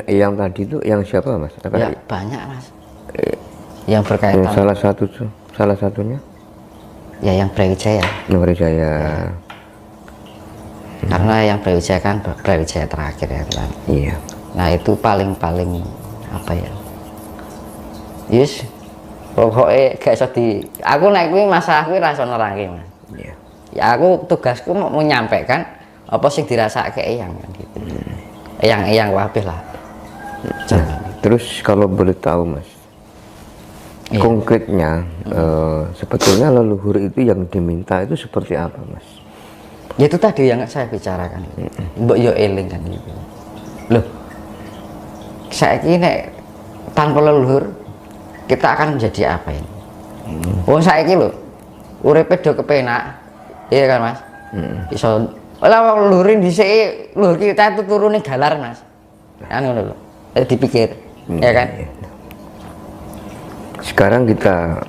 Yang tadi itu yang siapa Mas? Ya banyak Mas. Yang berkaitan. Salah satunya? Ya yang Brawijaya. Brawijaya. Ya. Karena yang Brawijaya kan Brawijaya terakhir ya kan. Iya. Nah itu paling apa ya? Yes. Pokoknya gak iso di. Aku naik kuwi masalah kuwi ra iso nerangke Mas. Iya. Ya aku tugasku mau menyampaikan apa sing dirasake eyang kan gitu. Eyang wabih lah. Terus kalau boleh tahu Mas, iya, konkretnya sebetulnya leluhur itu yang diminta itu seperti apa Mas? Ya itu tadi yang saya bicarakan. Mbok yo eling kan gitu. Loh. Saiki nek tanpa leluhur kita akan menjadi apa ini? Wong saiki lho uripe do kepenak. Iya kan Mas? Iso lah leluhurin dhisik leluhur kita itu turune galar Mas. Kan ngono lho. Dipikir, ya kan? Sekarang kita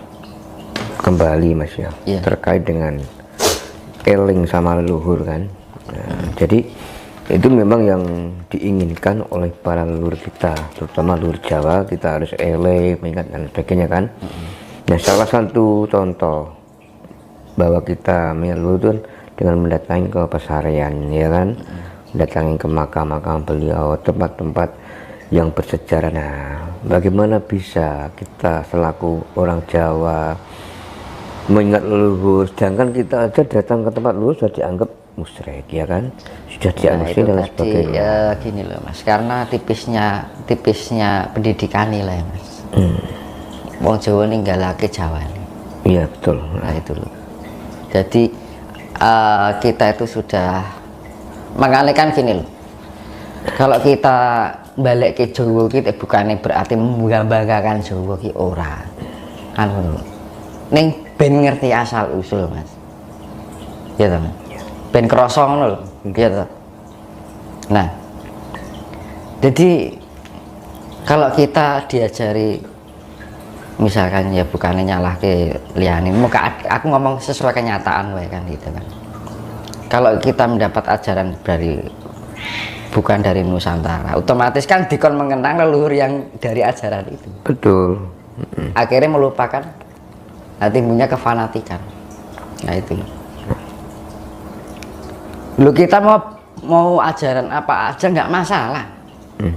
kembali Mas ya, terkait dengan eling sama leluhur kan. Nah, jadi itu memang yang diinginkan oleh para leluhur kita, terutama leluhur Jawa, kita harus eling, mengingat dan sebagainya kan. Nah, salah satu contoh bahwa kita leluhur itu dengan mendatangi ke pesarian, ya kan, mendatangi ke makam-makam beliau, tempat-tempat yang bersejarah. Nah, bagaimana bisa kita selaku orang Jawa mengingat leluhur, sedangkan kita aja datang ke tempat leluhur sudah dianggap musyrik, ya kan, sudah dianggap dan sebagainya. Ya gini loh Mas, karena tipisnya pendidikan nilai Mas. Wong Jawa ninggalake Jawa. Iya betul. Nah itu loh. Jadi kita itu sudah mengalihkan gini loh. Kalau kita balik ke Jawa kita bukannya berarti membanggakan Jawa ki ora. Kan ngono. Ning ben ngerti asal usul Mas. Ya toh. Ben krasa ngono lho. Ya toh. Nah. Jadi kalau kita diajari misalkan ya bukannya nyalahke liyane, muka aku ngomong sesuai kenyataan wae kan gitu kan. Kalau kita mendapat ajaran bukan dari Nusantara, otomatis kan dikon mengenang leluhur yang dari ajaran itu. Betul. Akhirnya melupakan, timbulnya kefanatikan. Nah itu. Lu kita mau ajaran apa aja nggak masalah.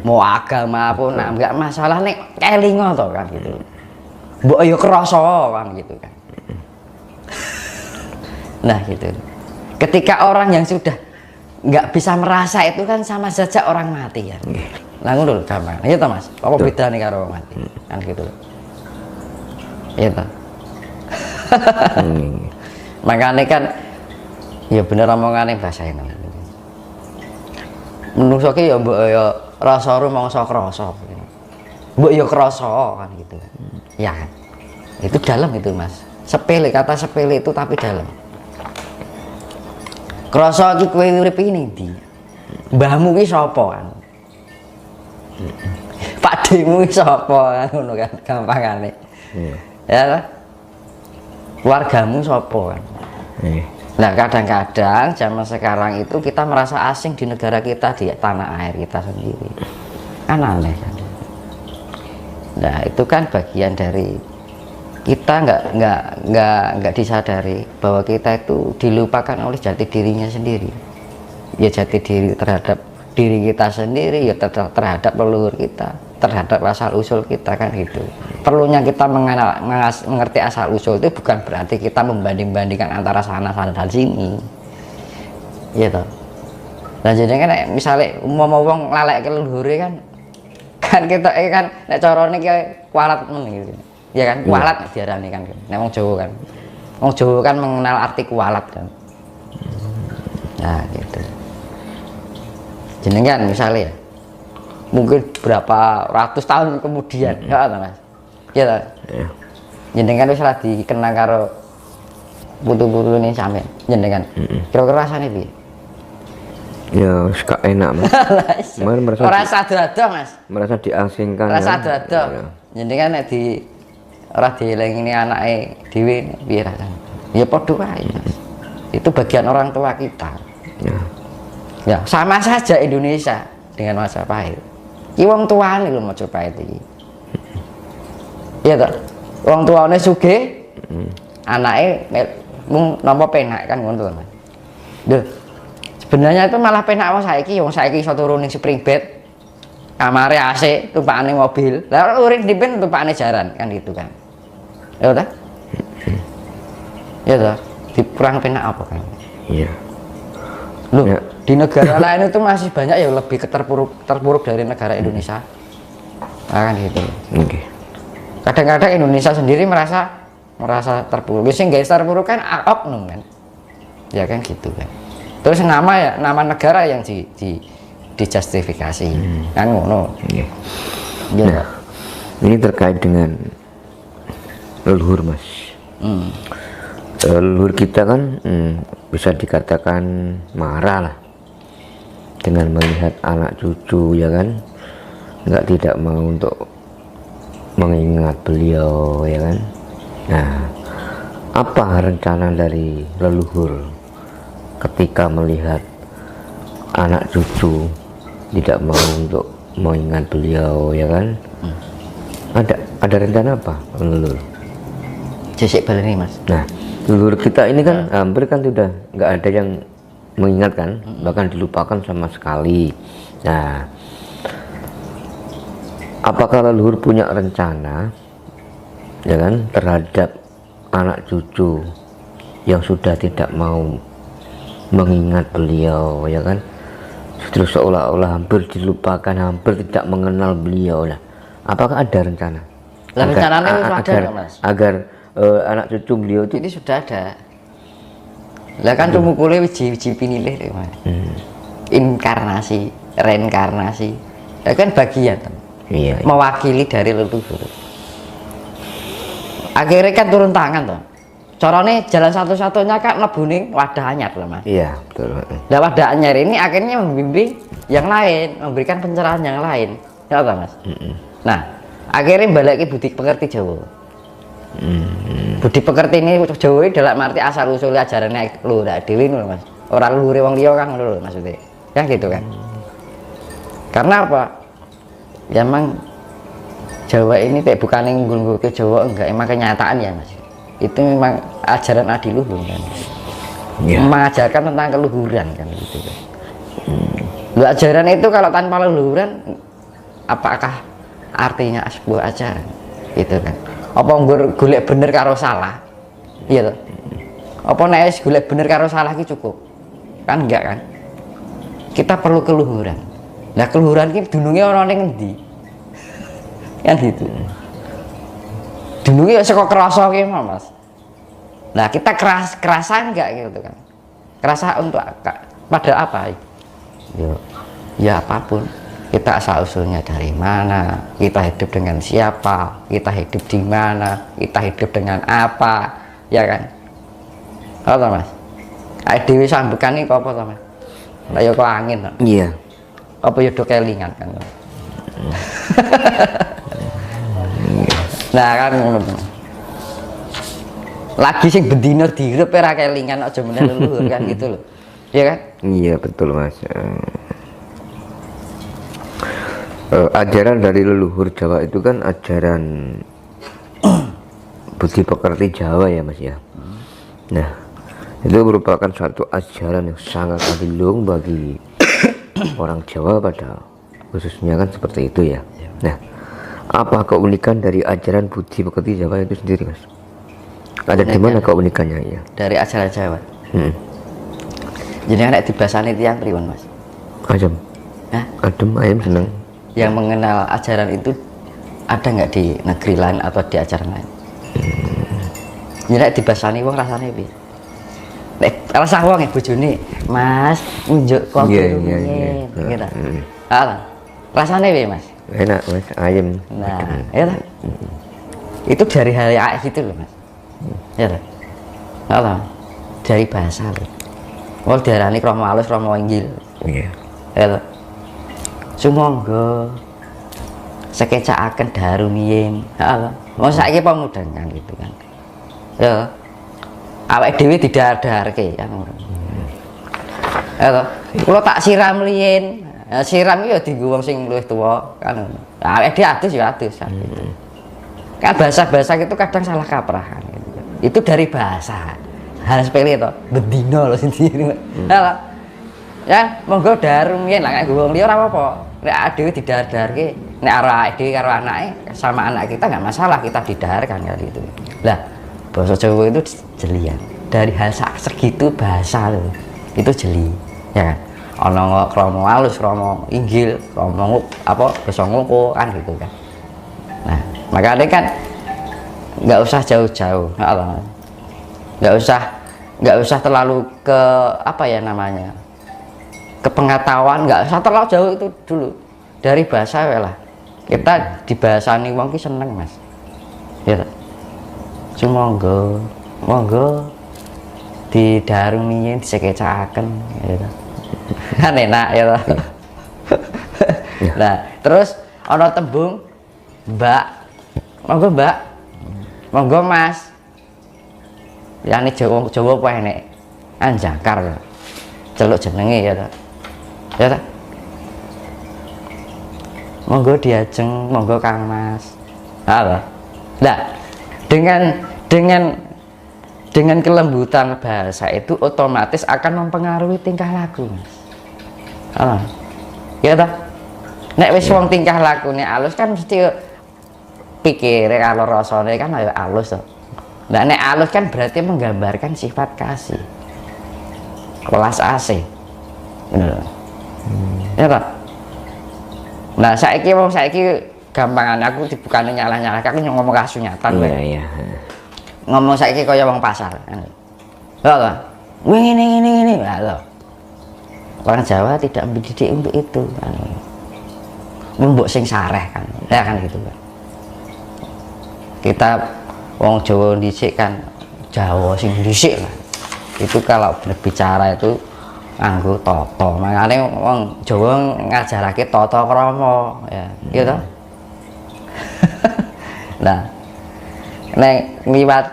Mau agama pun nggak masalah nih kelingo toh kan gitu. Mbok yo krasa kan gitu kan. Nah gitu. Ketika orang yang sudah nggak bisa merasa itu kan sama saja orang mati ya. Nah ngono lho gampang. Iya toh Mas. Apa bedane karo orang mati? Kan gitu. Iya toh. Makanya kan ya bener omongane bahasa ini. Menungso ki ya mbok ya rasa rumangsa krasa. Mbok ya krasa kan gitu. Ya kan. Itu dalam itu Mas. Sepele, kata sepele itu tapi dalam. Krasa iki kowe urip ini ndi? Mbahmu ki sapa kan? Pakdemu ki sapa kan ngono kan gampangane. Ya kan? Keluargamu sapa kan? Nah, kadang-kadang zaman sekarang itu kita merasa asing di negara kita, di tanah air kita sendiri. Kan aneh kan. Nah, itu kan bagian dari kita nggak disadari bahwa kita itu dilupakan oleh jati dirinya sendiri. Ya jati diri terhadap diri kita sendiri, ya terhadap leluhur kita, terhadap asal usul kita kan gitu. Perlunya kita mengerti asal usul itu bukan berarti kita membanding-bandingkan antara sana dan sini. Iya toh. Nah jadi kan misalnya mau wong lalek ke leluhure kan kita kan nek carane ki kualat gitu. Ya kan kualat diarani kan. Nek wong Jawa kan. Wong Jawa kan mengenal arti kualat kan. Nah gitu. Jenengan misalnya ya, mungkin berapa ratus tahun kemudian, ya Mas. Ya ta. Jenengan wis ora dikenang karo putu-putune sampean jenengan. Kira-kira rasane piye? Ya wis gak enak Mas. Merasa ora sado-ado Mas. Merasa diasingkan. Ora sado-ado. Jenengan nek ora dielingini anake dhewe piye rasane? Ya padha wae Mas. Itu bagian orang tua kita. Ya sama saja Indonesia dengan Majapahit. Ki wong tuane lho Majapahit iki. Iya toh? Wong tuane sugih, anake mung nampa penak kan ngono to. Lho, sebenarnya itu malah penak wong saiki iso turu ning spring bed. Kamare AC, tumpakane mobil. Lah urip dipen tumpakane jaran kan gitu kan. Ya toh? Ya toh, dikurang penak apa kan? Iya. Loh, Ya. di negara lain itu masih banyak yang lebih terpuruk dari negara Indonesia. Nah, kan gitu. Oke. Kadang-kadang Indonesia sendiri merasa terpuruk. Sing guys terpuruk kan oknum kan. Ya kan gitu kan. Terus nama negara yang dijustifikasi. Kan ngono. Oke. Ya. Nah, ini terkait dengan leluhur Mas. Leluhur kita kan bisa dikatakan marah lah dengan melihat anak cucu ya kan, tidak mau untuk mengingat beliau ya kan. Nah, apa rencana dari leluhur ketika melihat anak cucu tidak mau untuk mengingat beliau ya kan? Ada rencana apa leluhur? Jisik baleni Mas. Nah, leluhur kita ini kan hampir kan sudah nggak ada yang mengingatkan, bahkan dilupakan sama sekali. Nah, apakah leluhur punya rencana ya kan terhadap anak cucu yang sudah tidak mau mengingat beliau ya kan, terus seolah-olah hampir dilupakan, hampir tidak mengenal beliau. Nah, apakah ada rencana agar anak cucu beliau itu ini sudah ada. Lah kan tumukule wiji pinilih Mas. Inkarnasi, reinkarnasi. Ya kan bagian. Iya. Mewakili dari leluhur. Akhirnya kan turun tangan toh. Carane jalan satu-satunya kan mlebu wadah anyar loh Mas. Iya, betul. Nah, wadah anyar ini akhirnya membimbing yang lain, memberikan pencerahan yang lain. Ya toh Mas. Nah, akhirnya balik ke budi pekerti Jawa. Budi pekerti ini Jawa dalam arti asal usul ajarannya lu ndak dhewe lho Mas. Ora luhure wong liya kan ngono lho maksudnya. Kan gitu kan. Karena apa? Ya emang Jawa ini kayak bukan yang ngunggu ke Jawa enggak, emang kenyataan ya Mas. Itu memang ajaran adiluhur kan. Ya. Mengajarkan tentang keluhuran kan gitu kan. Ajaran itu kalau tanpa leluhuran apakah artinya sebuah ajaran? Gitu kan. Apa golek bener karo salah? Iya toh. Apa nek golek bener karo salah ki cukup? Kan enggak kan? Kita perlu keluhuran. Nah, keluhuran ki dununge ana ning endi? Kan gitu. Dununge saka krasa ki Mas. Nah, kita kerasa enggak gitu kan? Kerasa untuk pada apa? Ya apapun. Kita asal usulnya dari mana, kita hidup dengan siapa, kita hidup di mana, kita hidup dengan apa, ya kan? Apa Mas? Dewi sambukan ini apa Mas? Kayak kok angin kan? Iya. Apa ya do kelingan kan? Nah kan lagi sing bendina direp ora kelingan aja meneh leluhur kan gitu loh. Iya kan? Iya betul Mas. Ajaran dari leluhur Jawa itu kan ajaran budi pekerti Jawa ya Mas ya. Nah, itu merupakan suatu ajaran yang sangat agung bagi orang Jawa pada khususnya kan seperti itu ya. Nah, apa keunikan dari ajaran budi pekerti Jawa itu sendiri Mas? Ada di mana keunikannya ya? Dari ajaran Jawa. Jadi anak dibasani tiang pripun Mas? Ayam. Hah? Adem ayam seneng. Yang mengenal ajaran itu ada nggak di negeri lain atau di ajaran lain? Jadi dibasani wong rasane piye? Nek rasah wong bojone, Mas, unjuk kopi rumiyin, gitu. Alah. Rasane piye, Mas? Enak, Mas, ayam. Nah, ya lah. Itu dari hal yang gitu loh, Mas. Ya lah. Alah. Dari bahasa loh. Wong diarani krama alus, krama inggil. Iya. Ya lah. Sumangga sekecakaken darumiyin. Heeh. Wong saiki pemudang kan gitu kan. Ya. Awake dhewe didadarke kan. Ya toh. Kula tak siram liyin. Ya, siram ya dienggo wong sing luwih tuwa kan. Awake dhewe adus ya adus kan. Gitu. Kan bahasa-bahasa itu kadang salah kaprah kan gitu. Itu dari bahasa. Hal sepele to, bendino lho sendiri. Ya, monggo darum yen lah nek wong liya ora apa-apa. Nek dhewe didahar-daharke, nek arek dhewe karo anake sama anak kita enggak masalah kita didaharkan kan gitu. Lah, bahasa Jawa itu jelian. Dari hal segitu bahasa loh. Itu jeli, ya kan? Ono kromo halus, kromo inggil, kromo apa basa ngoko kan gitu kan. Nah, makanya kan nggak usah jauh-jauh, nggak usah terlalu ke apa ya namanya, ke pengetahuan, nggak usah terlalu jauh itu dulu dari bahasa lah. Kita dibahasani wong ki seneng mas, ya. Cuma monggo di darungi disekecaken, ya. Kan enak ya. Nah, terus ono tembung mbak, monggo mas. Ya ini Jawa apa enek? Anjakar. Celuk jenenge ya ta. Ya ta. Monggo diajeng, monggo Kang Mas. Halo. Nah, dengan kelembutan bahasa itu otomatis akan mempengaruhi tingkah laku, Mas. Ya ta. Nek wis wong tingkah lakune alus kan mesti pikire kalau rasane kan ayo alus to. Nah, nek alus kan berarti menggambarkan sifat kasih. Kelas AC. Bener. Ya ta. Nah, saiki gampangan aku dibukane nyalah-nyalah aku ngomong kasunyatan iya. Ngomong saiki kaya wong pasar kan. Lho. Ngene. Lho. Orang Jawa tidak mendidik untuk itu kan. Mbok sing sareh kan. Ya kan gitu kan. Kita wong Jawa dhisik kan Jawa sing dhisik lah. Itu kalau berbicara itu nganggo tata. Makane wong Jawa ngajarake tata krama ya. Gitu. Nah, nek liwat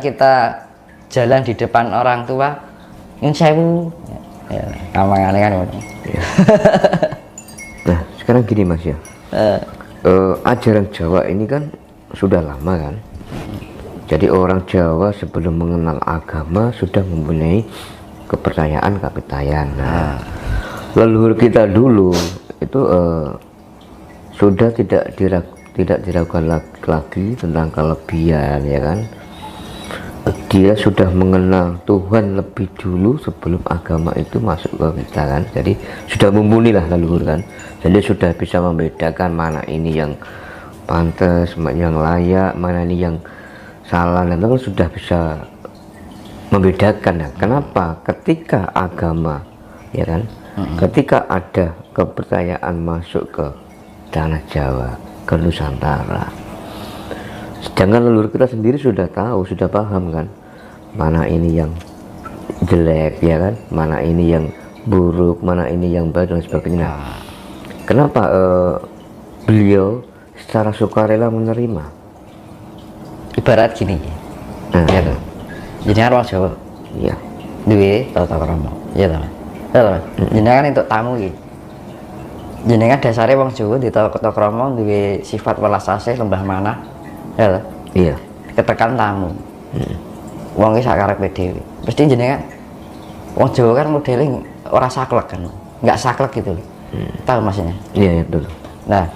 kita jalan di depan orang tua nyun sewu ya kamangane kan ngono. Nah, sekarang gini Mas ya. Ajaran Jawa ini kan sudah lama kan. Jadi orang Jawa sebelum mengenal agama sudah mempunyai kepercayaan kapitayan. Nah, leluhur kita dulu itu sudah tidak diragukan lagi tentang kelebihan ya kan. Dia sudah mengenal Tuhan lebih dulu sebelum agama itu masuk ke kita kan. Jadi sudah mumpuni lah leluhur kan. Jadi sudah bisa membedakan mana ini yang pantas, yang layak, mana ini yang salah, dan itu sudah bisa membedakan. Nah, kenapa ketika agama ya kan, ketika ada kepercayaan masuk ke tanah Jawa, ke Nusantara, sedangkan leluhur kita sendiri sudah tahu, sudah paham kan, mana ini yang jelek ya kan, mana ini yang buruk, mana ini yang baik dan sebagainya. Nah, kenapa beliau secara sukarela menerima? Ibarat gini ya tuh, jenengan orang Jawa iya duwe tata krama ya toh jenengan untuk tamu iki jenengan dasare wong Jawa di tata krama duwe sifat welas asih lembah manah ya toh iya ketekan tamu wong iki sak karepe dhewe mesti jenengan wong Jawa kan modele ora saklek kan enggak saklek gitu tahu maksudnya iya betul. Nah,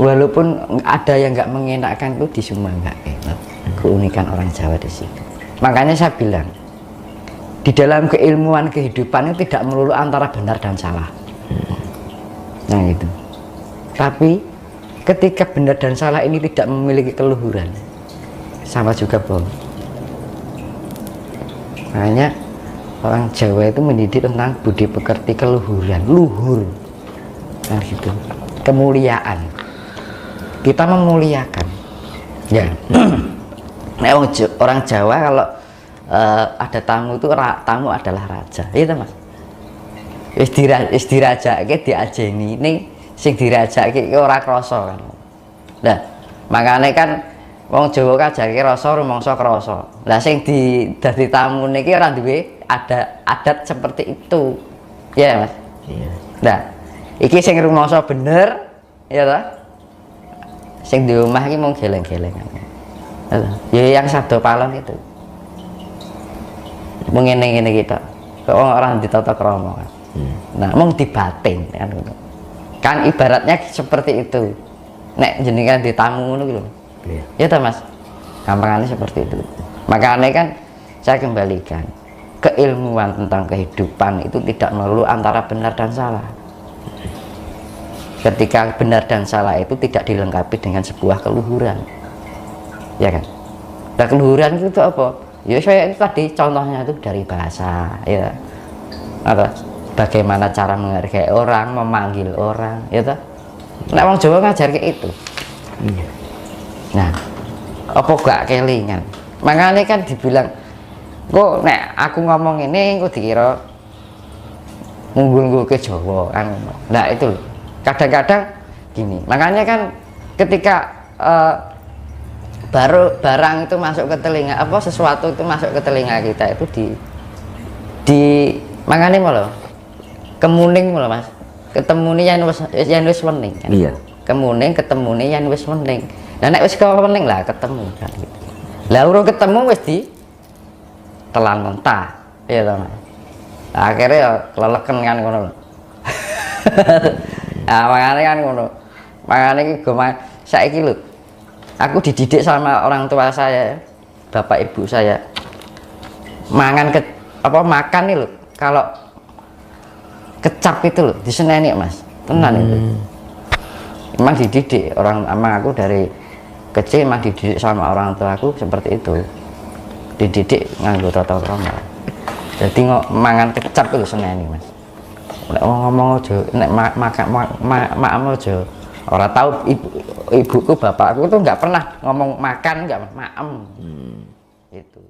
walaupun ada yang nggak mengenakan itu di semua nggak enak. Keunikan orang Jawa di situ. Makanya saya bilang di dalam keilmuan kehidupan itu tidak melulu antara benar dan salah. Nah itu. Tapi ketika benar dan salah ini tidak memiliki keluhuran, sama juga bohong. Makanya orang Jawa itu mendidik tentang budi pekerti keluhuran, luhur, nah gitu, kemuliaan. Kita memuliakan ya. Nah, orang Jawa kalau ada tamu itu tamu adalah raja itu mas. Dirajake diajeni ning sing dirajake ora krasa kan. Nah makanya kan wong Jawa kajake rasa rumangsa krasa. Lah sing dadi tamu niki ora duwe ada adat seperti itu ya mas. Iya. Nah, iki sing rumangsa bener, ya ta? Sing di omah iki mung geleng-gelengan. Ya yang sabdo palon itu. Mung ngene-ngene kita. Kok orang ditata krama kan. Nah, mung dibatin kan ngono. Kan ibaratnya seperti itu. Nek jenengan ditamu ngono gitu. Ya ta Mas. Gampangannya seperti itu. Makanya kan saya kembalikan keilmuan tentang kehidupan itu tidak melulu antara benar dan salah. Ketika benar dan salah itu tidak dilengkapi dengan sebuah keluhuran, ya kan? Nah, keluhuran itu apa? Ya saya itu tadi contohnya itu dari bahasa, ya. Atau bagaimana cara menghargai orang, memanggil orang, ya toh? Nek wong Jawa ngajar kayak itu. Nah, apa gak kelingan? Makanya kan dibilang, kok nek aku ngomong ini, kok dikira ngunggul ke Jawa kan? Nah itu kadang-kadang gini. Makanya kan ketika baru barang itu masuk ke telinga, apa sesuatu itu masuk ke telinga kita itu di makanya malah kemuning malah Mas, ketemu nih yang wis wening kan? Iya. Kemuning ketemu nih yang wis wening. Nah nek wis wening lah ketemu kan gitu. Lah urung ketemu wis di telan mentah, iya toh Mas. Nah, akhirnya ya keleleken kan ngono. Nah, makanya kan ngono. Makanya iki saiki lho. Aku dididik sama orang tua saya, bapak ibu saya. Makan nih lho. Kalau kecap itu lho diseneni Mas. Tenan itu. Emang dididik emang aku dari kecil emang dididik sama orang tua aku seperti itu. Dididik nganggo tata krama. Jadi mangan kecap itu seneni Mas. Nek ngomong aja, nek makan aja. Orang tahu ibuku bapakku tuh nggak pernah ngomong makan nggak maem. Itu.